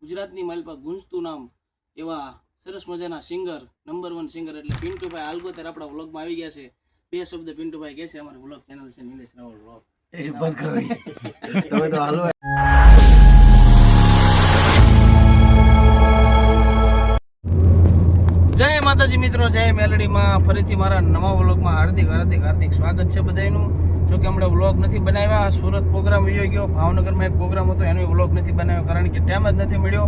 ગુજરાતની માલ પર ગુંજતું નામ એવા સરસ મજાના સિંગર નંબર 1 સિંગર એટલે પિન્ટુભાઈ આલગોતર આપણા વ્લોગમાં આવી ગયા છે. બે શબ્દ પિન્ટુભાઈ કહે છે. અમારો વ્લોગ ચેનલ છે નિલેશ રાવલ વ્લોગ. એ બંધ કરો તમે તો હાલો. જય માતાજી મિત્રો, જય મેલડીમાં ફરીથી મારા નવા વ્લોગમાં હાર્દિક સ્વાગત છે બધાનું. જો કે હમણાં વ્લોગ નથી બનાવ્યા. સુરત પ્રોગ્રામ વયો ગયો, ભાવનગરમાં એક પ્રોગ્રામ હતો એનો વ્લોગ નથી બનાવ્યો કારણ કે ટાઈમ જ નથી મળ્યો.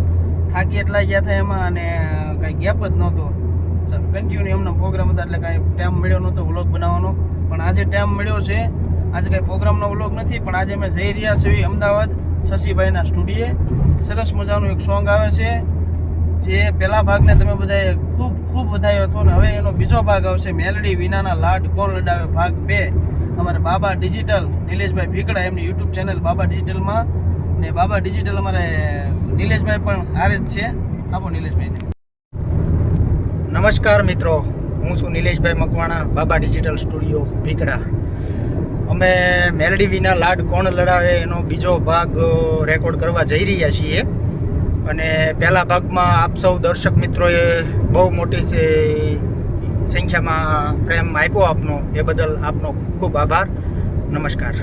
થાકી એટલા ગયા હતા એમાં અને કાંઈ ગેપ જ નહોતો. કન્ટિન્યુ એમનો પ્રોગ્રામ હતા એટલે કાંઈ ટાઈમ મળ્યો નહોતો વ્લોગ બનાવવાનો. પણ આજે ટાઈમ મળ્યો છે. આજે કાંઈ પ્રોગ્રામનો વ્લોગ નથી પણ આજે અમે જઈ રહ્યા છીએ અમદાવાદ શશીભાઈના સ્ટુડિયે. સરસ મજાનું એક સોંગ આવે છે જે પહેલા ભાગને તમે બધાએ ખૂબ વધાયો હતો ને હવે એનો બીજો ભાગ આવશે. મેલડી વિનાના લાડ કોણ લડાવે ભાગ 2. અમારે બાબા ડિજિટલ નિલેશભાઈ ભીકડા એમની યુટ્યુબ ચેનલ બાબા ડિજિટલમાં ને બાબા ડિજિટલ અમારે નિલેશભાઈ પણ હારે જ છે. આપો નિલેશભાઈને. નમસ્કાર મિત્રો, હું છું નિલેશભાઈ મકવાણા, બાબા ડિજિટલ સ્ટુડિયો ભીકડા. અમે મેલડી વિના લાડ કોણ લડાવે એનો બીજો ભાગ રેકોર્ડ કરવા જઈ રહ્યા છીએ અને પહેલા ભાગમાં આપ સૌ દર્શક મિત્રોએ બહુ મોટી સંખ્યામાં પ્રેમ આપ્યો આપનો, એ બદલ આપનો ખૂબ આભાર. નમસ્કાર.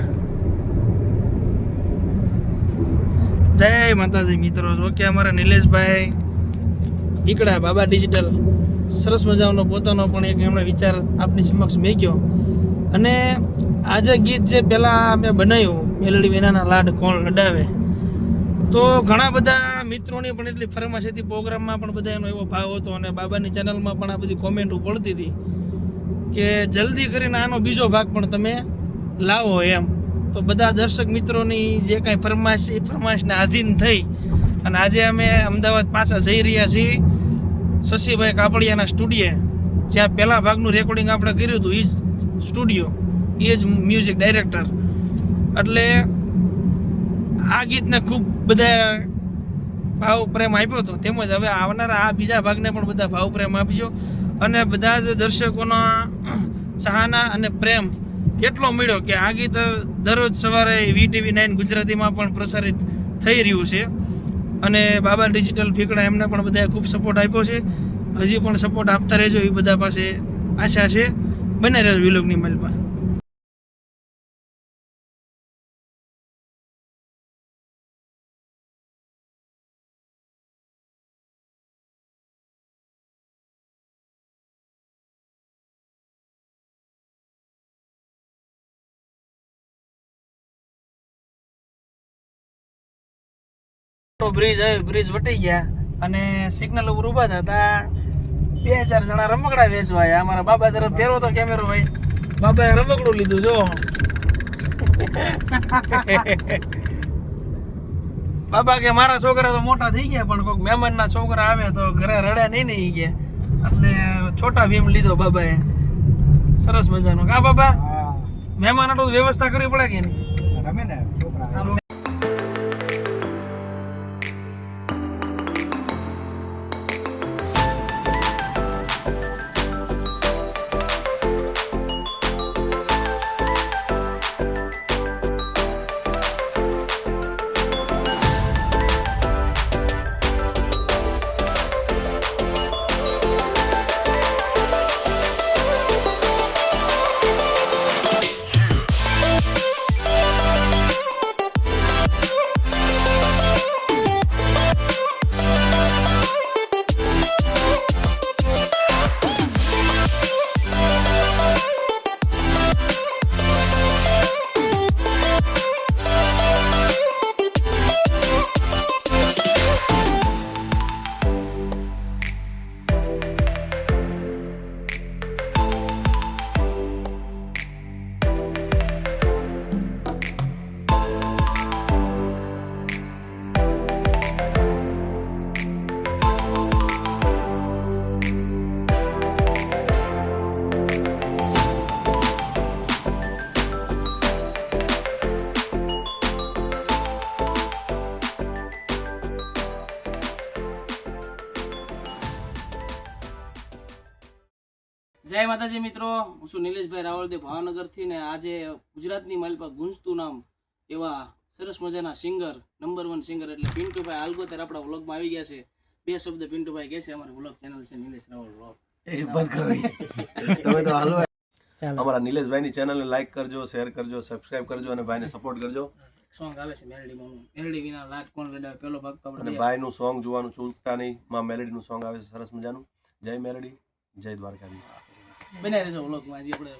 જય માતાજી મિત્રો. જો કે અમારા નિલેશભાઈ ભીકડા બાબા ડિજિટલ સરસ મજાનો પોતાનો પણ એક એમણે વિચાર આપની સમક્ષ મેક્યો અને આજે ગીત જે પહેલાં મેં બનાવ્યું મેલડી વિનાના લાડ કોણ લડાવે, તો ઘણા બધા મિત્રોની પણ એટલી ફરમાશ હતી. પ્રોગ્રામમાં પણ બધા એનો એવો ભાવ હતો અને બાબાની ચેનલમાં પણ આ બધી કોમેન્ટો પડતી હતી કે જલ્દી કરીને આનો બીજો ભાગ પણ તમે લાવો એમ. તો બધા દર્શક મિત્રોની જે કાંઈ ફરમાશ એ ફરમાશને આધીન થઈ અને આજે અમે અમદાવાદ પાછા જઈ રહ્યા છીએ શશીભાઈ કાપડિયાના સ્ટુડિયે, જ્યાં પહેલા ભાગનું રેકોર્ડિંગ આપણે કર્યું હતું. એ જ સ્ટુડિયો, એ જ મ્યુઝિક ડાયરેક્ટર. એટલે આ ગીતને ખૂબ બધા ભાવ પ્રેમ આપ્યો હતો. તેમજ હવે આવનારા આ બીજા ભાગને પણ બધા ભાવ પ્રેમ આપજો અને બધા જ દર્શકોના ચાહના અને પ્રેમ એટલો મળ્યો કે આ ગીત દરરોજ સવારે VTV9 ગુજરાતીમાં પણ પ્રસારિત થઈ રહ્યું છે અને બાબા ડિજિટલ ભીકડા એમને પણ બધાએ ખૂબ સપોર્ટ આપ્યો છે. હજી પણ સપોર્ટ આપતા રહેજો, એ બધા પાસે આશા છે. બને રહેજો વિલોગની માલમાં. બ્રિજ વટી ગયા અને સિગ્નલ ઉપર ઊભા હતા. 2-4 જણા રમકડા વેચવા આવ્યા. અમારા બાબા તરફ ફેરવો તો કેમેરો ભાઈ. બાબાએ રમકડું લીધું જો. બાબા કે મારા છોકરા તો મોટા થઈ ગયા પણ કોઈક મહેમાનના છોકરા આવે તો ઘરે રડ્યા નહીં ગયા એટલે છોટા ભીમ લીધો બાબાએ. સરસ મજાનો. કા બાબા, મહેમાન તો વ્યવસ્થા કરવી પડે કે નહીં? રમે ને છોકરા. જય માતાજી મિત્રો, હું છું નિલેશભાઈ રાવળદેવ ભાવનગરથી ને આજે ગુજરાતની માલ પર ગુંજતું નામ એવા સરસ મજાના સિંગર, નંબર 1 સિંગર એટલે પિન્ટુભાઈ હાલગોતર આપણા વ્લોગમાં આવી ગયા છે. 2 શબ્દ પિન્ટુભાઈ કહે છે. અમારી વ્લોગ ચેનલ છે નિલેશ રાવલ વ્લોગ. તમે તો હાલો. અમારા નિલેશભાઈની ચેનલને લાઈક કરજો, શેર કરજો, સબસ્ક્રાઇબ કરજો અને ભાઈને સપોર્ટ કરજો. સોંગ આવે છે મેલડીમાં. મેલડી વિના લાટ કોણ લડાવે પેલો ભાગ તો અને આપણે ભાઈનું સોંગ જોવાનું ચૂકતા નહીં. માં મેલેડીનું સોંગ આવે છે સરસ મજાનું. જય મેલેડી, જય દ્વારકાધીશ. બનાવી રહેજો વ્લોગમાં. હજી આપણે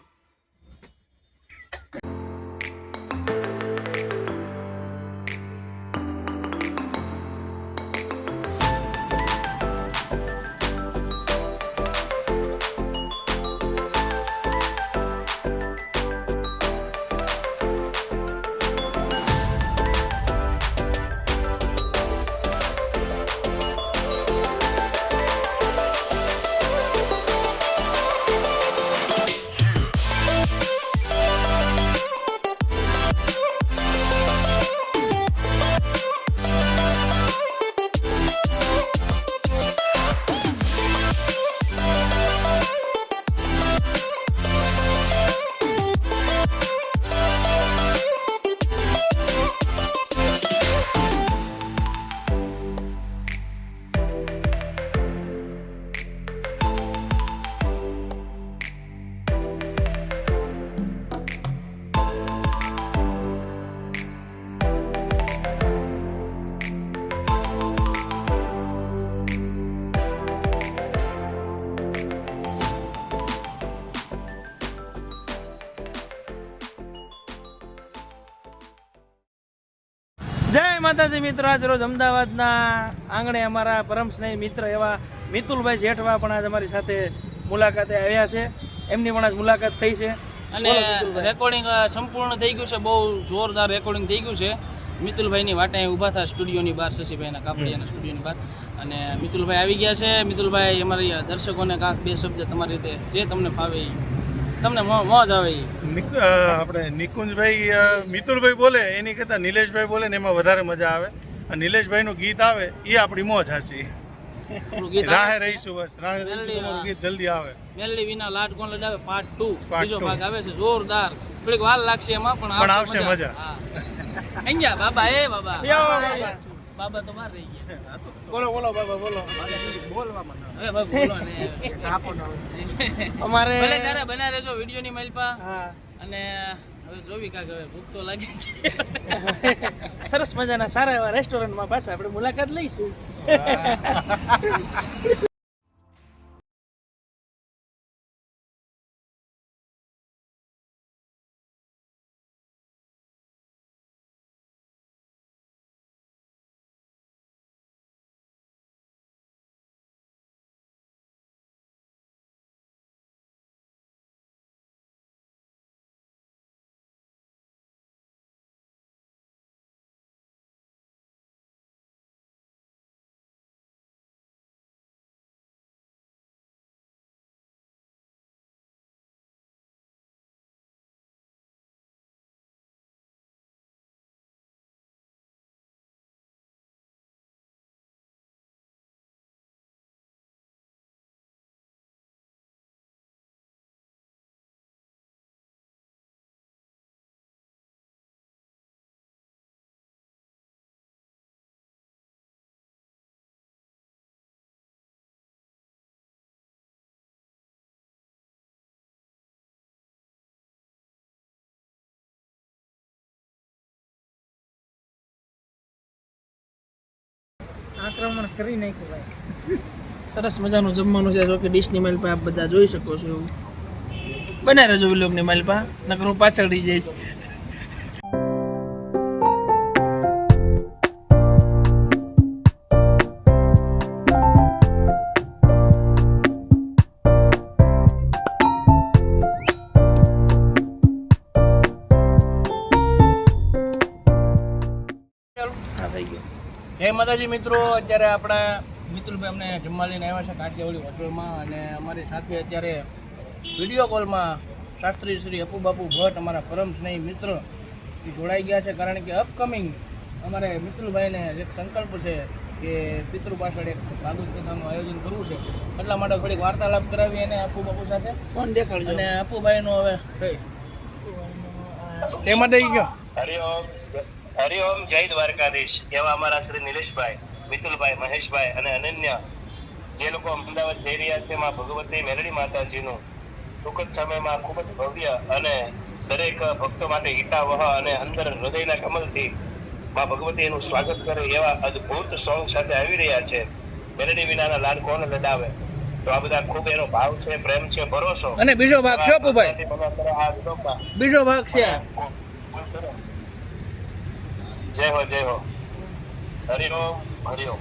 જય માતાજી મિત્રો. આજ રોજ અમદાવાદના આંગણે અમારા પરમ સ્નેહી મિત્ર એવા મિતુલભાઈ જેઠવા પણ આજ અમારી સાથે મુલાકાતે આવ્યા છે. એમની પણ આજ મુલાકાત થઈ છે અને રેકોર્ડિંગ સંપૂર્ણ થઈ ગયું છે. બહુ જોરદાર રેકોર્ડિંગ થઈ ગયું છે. મિતુલભાઈની વાટે ઊભા થયા સ્ટુડિયોની બહાર, શશીભાઈના કાપડિયાના સ્ટુડિયોની બહાર. અને મિતુલભાઈ આવી ગયા છે. મિતુલભાઈ અમારી દર્શકોને કાંક 2 શબ્દ તમારી રીતે જે તમને ફાવે એ, તમને મોજ આવે એ. આપણે નિકુંજભાઈ મિતુલભાઈ બોલે એની કરતાં નિલેશભાઈ બોલે ને એમાં વધારે મજા આવે. અને નિલેશભાઈનું ગીત આવે એ આપણી મોજ સાચી. રાહે રહીશું, બસ રાહે રહીશું. તમારું ગીત જલ્દી આવે. મેલડી વિના લાટ કોણ લડાવે પાર્ટ 2 બીજો ભાગ આવે છે. જોરદાર. થોડીક વાર લાગશે એમાં પણ આવશે મજા. અહીં ગયા બાબા. એ બાબા બાબા તો બહાર રહી ગયા. બોલો બોલો બાબા બોલો. બોલવામાં હવે બાબા બોલો ને અમારે ભલે ત્યારે બના રહેજો વિડિયોની માલપા. અને હવે જોવી કાક હવે ભૂખ તો લાગે છે. સરસ મજાના સારા એવા રેસ્ટોરન્ટમાં પાછા આપણે મુલાકાત લઈશું. આક્રમણ કરી નાખ્યું ભાઈ. સરસ મજાનું જમવાનું છે. જો કે ડીશની માલ પર આપ બધા જોઈ શકો છો. બના રહેજો વિલોગની માલ પર, નકર હું પાછળ રહી જઈશ. જય માતાજી મિત્રો. અત્યારે આપણા મિતુલભાઈ અમને જમવા લઈને આવ્યા છે કાઠિયાવાડી હોટલમાં. અને અમારી સાથે અત્યારે વિડીયો કોલમાં શાસ્ત્રી શ્રી અપુ બાપુ ભટ્ટ, અમારા પરમ સ્નેહી મિત્ર, એ જોડાઈ ગયા છે. કારણ કે અપકમિંગ અમારે મિતુલભાઈને એક સંકલ્પ છે કે પિતૃ પાછળ એક ભાગવત કથાનું આયોજન કરવું છે. એટલા માટે થોડીક વાર્તાલાપ કરાવી અને અપુ બાપુ સાથે ફોન દેખાડજો. અને અપુભાઈનો હવે તે માટે ગયો હરિઓમ જય દ્વારકાધીશ એવા અમારા શ્રી નિલેશભાઈ, મિતુલભાઈ, મહેશભાઈ અને અનન્ય જે લોકો અમદાવાદ જઈ રહ્યા છે માં ભગવતી મેલડી માતાજીનું ટૂંક જ સમયમાં ખૂબ જ ભવ્ય અને દરેક ભક્તો માટે હિતાવહ અને અંદર હૃદયના કમલથી માં ભગવતીનું સ્વાગત કરે એવા અદ્ભુત સોંગ સાથે આવી રહ્યા છે. મેલડી વિનાના લાડ કોણ લડાવે. તો આ બધા ખૂબ એનો ભાવ છે, પ્રેમ છે, ભરોસો. અને બીજો ભાગ છે અપુભાઈ, આ વિલોકમાં બીજો ભાગ છે. જય હો જય હો. હરિઓમ હરિઓમ.